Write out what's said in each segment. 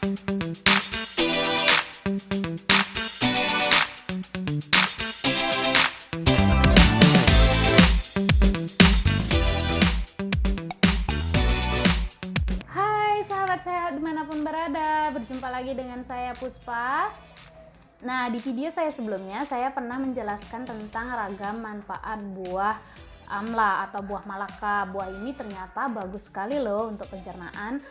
Hai sahabat sehat dimanapun berada, berjumpa lagi dengan saya Puspa. Nah, di video saya sebelumnya saya pernah menjelaskan tentang ragam manfaat buah amla atau buah malaka. Buah ini ternyata bagus sekali loh untuk pencernaan.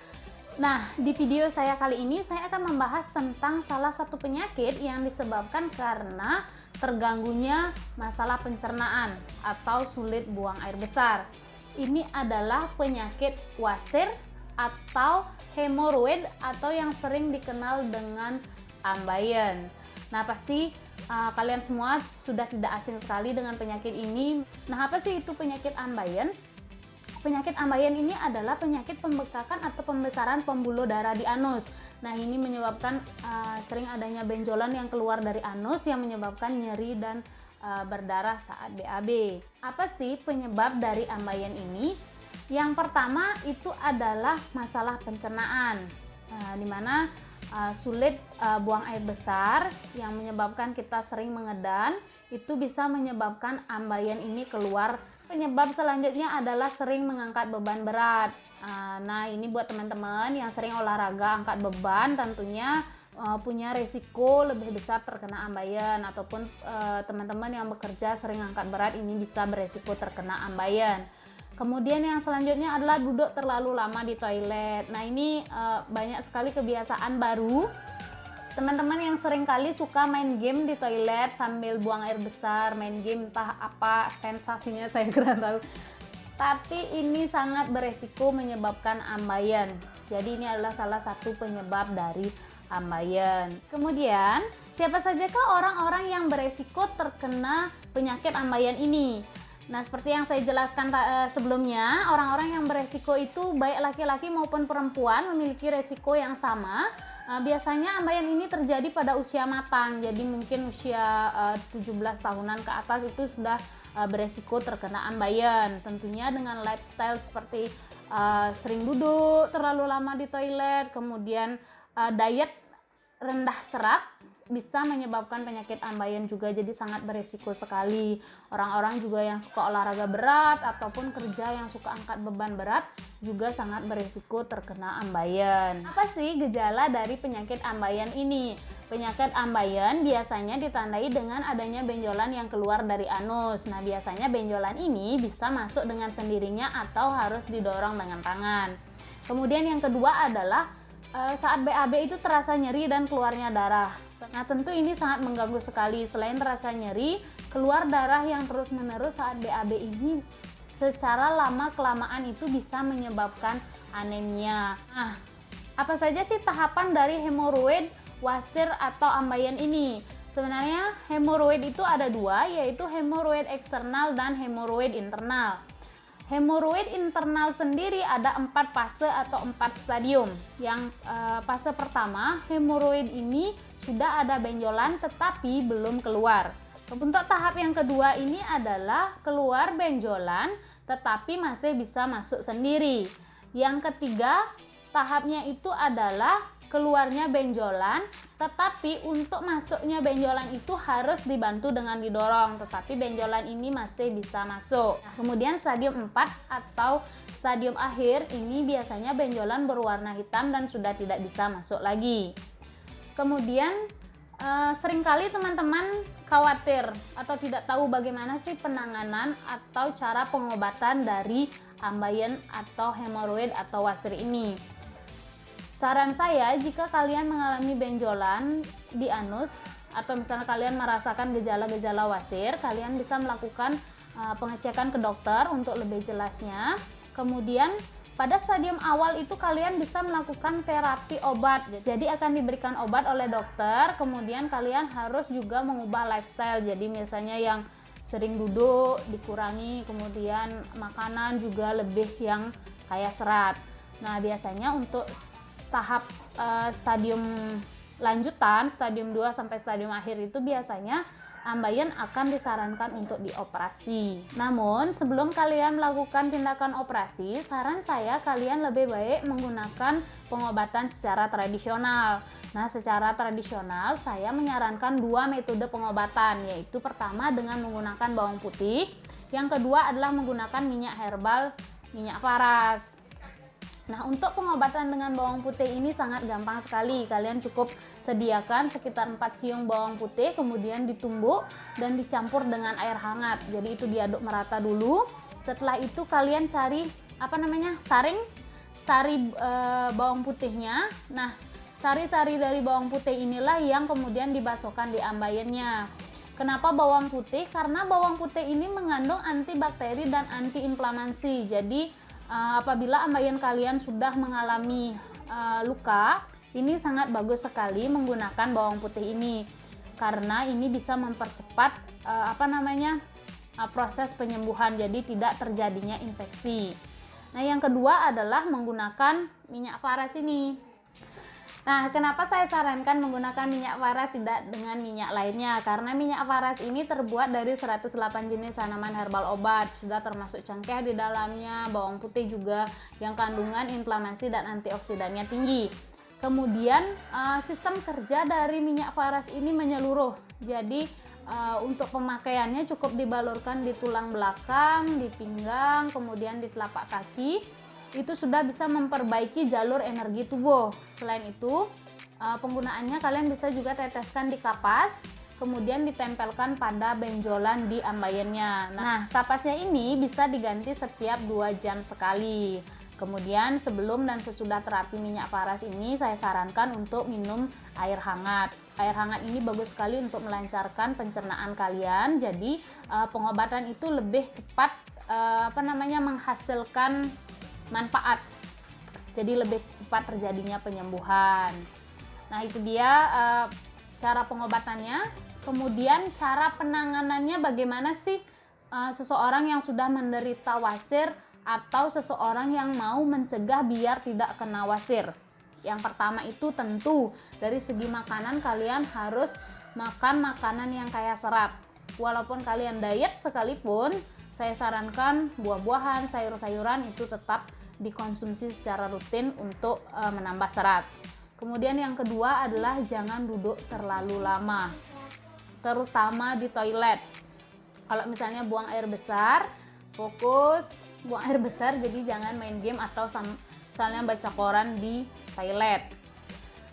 Nah, di video saya kali ini saya akan membahas tentang salah satu penyakit yang disebabkan karena terganggunya masalah pencernaan atau sulit buang air besar. Ini adalah penyakit wasir atau hemoroid atau yang sering dikenal dengan ambeien. Nah, pasti kalian semua sudah tidak asing sekali dengan penyakit ini. Nah, apa sih itu penyakit ambeien? Penyakit ambeien ini adalah penyakit pembekakan atau pembesaran pembuluh darah di anus. Nah, ini menyebabkan sering adanya benjolan yang keluar dari anus yang menyebabkan nyeri dan berdarah saat BAB. Apa sih penyebab dari ambeien ini? Yang pertama itu adalah masalah pencernaan, dimana sulit buang air besar yang menyebabkan kita sering mengedan, itu bisa menyebabkan ambeien ini keluar. Penyebab selanjutnya adalah sering mengangkat beban berat. Nah, ini buat teman-teman yang sering olahraga angkat beban tentunya punya resiko lebih besar terkena ambeien, ataupun teman-teman yang bekerja sering angkat berat ini bisa beresiko terkena ambeien. Kemudian yang selanjutnya adalah duduk terlalu lama di toilet. Nah, ini banyak sekali kebiasaan baru. Teman-teman yang sering kali suka main game di toilet sambil buang air besar, main game entah apa sensasinya saya kurang tahu. Tapi ini sangat beresiko menyebabkan ambeien. Jadi ini adalah salah satu penyebab dari ambeien. Kemudian, siapa sajakah orang-orang yang beresiko terkena penyakit ambeien ini? Nah, seperti yang saya jelaskan sebelumnya, orang-orang yang beresiko itu baik laki-laki maupun perempuan memiliki resiko yang sama. Biasanya ambeien ini terjadi pada usia matang, jadi mungkin usia 17 tahunan ke atas itu sudah beresiko terkena ambeien. Tentunya dengan lifestyle seperti sering duduk terlalu lama di toilet, kemudian diet rendah serat bisa menyebabkan penyakit ambeien juga, jadi sangat beresiko sekali. Orang-orang juga yang suka olahraga berat ataupun kerja yang suka angkat beban berat juga sangat beresiko terkena ambeien. Apa sih gejala dari penyakit ambeien ini? Penyakit ambeien biasanya ditandai dengan adanya benjolan yang keluar dari anus. Nah, biasanya benjolan ini bisa masuk dengan sendirinya atau harus didorong dengan tangan. Kemudian yang kedua adalah saat BAB itu terasa nyeri dan keluarnya darah. Nah, tentu ini sangat mengganggu sekali. Selain terasa nyeri, keluar darah yang terus-menerus saat BAB ini secara lama-kelamaan itu bisa menyebabkan anemia. Nah, apa saja sih tahapan dari hemoroid, wasir, atau ambeien ini? Sebenarnya hemoroid itu ada dua, yaitu hemoroid eksternal dan hemoroid internal. Hemoroid internal sendiri ada 4 fase atau 4 stadium. Yang fase pertama, hemoroid ini sudah ada benjolan tetapi belum keluar. Untuk tahap yang kedua ini adalah keluar benjolan tetapi masih bisa masuk sendiri. Yang ketiga, tahapnya itu adalah keluarnya benjolan, tetapi untuk masuknya benjolan itu harus dibantu dengan didorong, tetapi benjolan ini masih bisa masuk. Nah, kemudian stadium 4 atau stadium akhir ini biasanya benjolan berwarna hitam dan sudah tidak bisa masuk lagi. Kemudian seringkali teman-teman khawatir atau tidak tahu bagaimana sih penanganan atau cara pengobatan dari ambeien atau hemoroid atau wasir ini. Saran saya, jika kalian mengalami benjolan di anus atau misalnya kalian merasakan gejala-gejala wasir, kalian bisa melakukan pengecekan ke dokter untuk lebih jelasnya. Kemudian pada stadium awal itu kalian bisa melakukan terapi obat. Jadi akan diberikan obat oleh dokter, kemudian kalian harus juga mengubah lifestyle. Jadi misalnya yang sering duduk dikurangi, kemudian makanan juga lebih yang kaya serat. Nah, biasanya untuk tahap stadium lanjutan, stadium 2 sampai stadium akhir itu biasanya ambeien akan disarankan untuk dioperasi. Namun, sebelum kalian melakukan tindakan operasi, saran saya kalian lebih baik menggunakan pengobatan secara tradisional. Nah, secara tradisional saya menyarankan 2 metode pengobatan, yaitu pertama dengan menggunakan bawang putih, yang kedua adalah menggunakan minyak herbal, minyak paras. Nah, untuk pengobatan dengan bawang putih ini sangat gampang sekali. Kalian cukup sediakan sekitar 4 siung bawang putih, kemudian ditumbuk dan dicampur dengan air hangat. Jadi itu diaduk merata dulu. Setelah itu kalian cari sari bawang putihnya. Nah, sari-sari dari bawang putih inilah yang kemudian dibasuhkan di ambeiennya. Kenapa bawang putih? Karena bawang putih ini mengandung antibakteri dan antiinflamasi. Jadi apabila ambeien kalian sudah mengalami luka, ini sangat bagus sekali menggunakan bawang putih ini, karena ini bisa mempercepat proses penyembuhan, jadi tidak terjadinya infeksi. Nah, yang kedua adalah menggunakan minyak paras ini. Nah, kenapa saya sarankan menggunakan minyak paras tidak dengan minyak lainnya? Karena minyak paras ini terbuat dari 108 jenis tanaman herbal obat, sudah termasuk cengkeh di dalamnya, bawang putih juga yang kandungan inflamasi dan antioksidannya tinggi. Kemudian sistem kerja dari minyak paras ini menyeluruh. Jadi untuk pemakaiannya cukup dibalurkan di tulang belakang, di pinggang, kemudian di telapak kaki. Itu sudah bisa memperbaiki jalur energi tubuh. Selain itu, penggunaannya kalian bisa juga teteskan di kapas, kemudian ditempelkan pada benjolan di ambeiennya. Nah, kapasnya ini bisa diganti setiap 2 jam sekali. Kemudian sebelum dan sesudah terapi minyak paras ini, saya sarankan untuk minum air hangat. Air hangat ini bagus sekali untuk melancarkan pencernaan kalian. Jadi pengobatan itu lebih cepat menghasilkan manfaat, jadi lebih cepat terjadinya penyembuhan. Nah, itu dia cara pengobatannya. Kemudian cara penanganannya bagaimana sih seseorang yang sudah menderita wasir atau seseorang yang mau mencegah biar tidak kena wasir. Yang pertama itu tentu dari segi makanan, kalian harus makan makanan yang kaya serat. Walaupun kalian diet sekalipun, saya sarankan buah-buahan, sayur-sayuran itu tetap dikonsumsi secara rutin untuk menambah serat. Kemudian yang kedua adalah jangan duduk terlalu lama, terutama di toilet. Kalau misalnya buang air besar, fokus buang air besar, jadi jangan main game atau misalnya baca koran di toilet.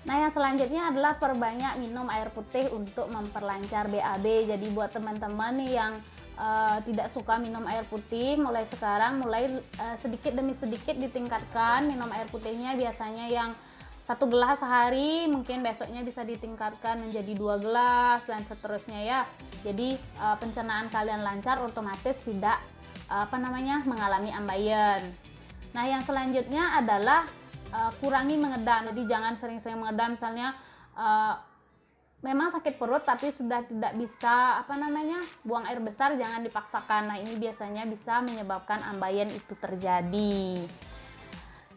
Nah, yang selanjutnya adalah perbanyak minum air putih untuk memperlancar BAB. Jadi buat teman-teman nih yang tidak suka minum air putih, mulai sekarang sedikit demi sedikit ditingkatkan minum air putihnya. Biasanya yang 1 gelas sehari, mungkin besoknya bisa ditingkatkan menjadi 2 gelas dan seterusnya ya. Jadi pencernaan kalian lancar, otomatis tidak mengalami ambeien. Nah, yang selanjutnya adalah kurangi mengedam. Jadi jangan sering-sering mengedam, misalnya memang sakit perut tapi sudah tidak bisa buang air besar, jangan dipaksakan. Nah, ini biasanya bisa menyebabkan ambeien itu terjadi.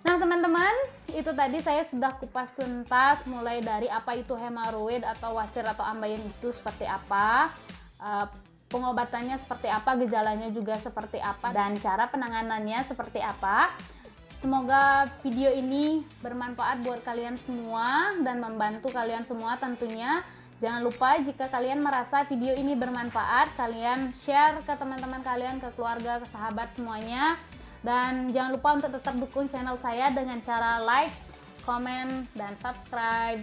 Nah, teman-teman, itu tadi saya sudah kupas tuntas mulai dari apa itu hemoroid atau wasir atau ambeien itu seperti apa, pengobatannya seperti apa, gejalanya juga seperti apa, dan cara penanganannya seperti apa. Semoga video ini bermanfaat buat kalian semua dan membantu kalian semua tentunya. Jangan lupa jika kalian merasa video ini bermanfaat, kalian share ke teman-teman kalian, ke keluarga, ke sahabat semuanya. Dan jangan lupa untuk tetap dukung channel saya dengan cara like, komen, dan subscribe.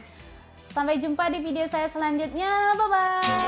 Sampai jumpa di video saya selanjutnya. Bye-bye!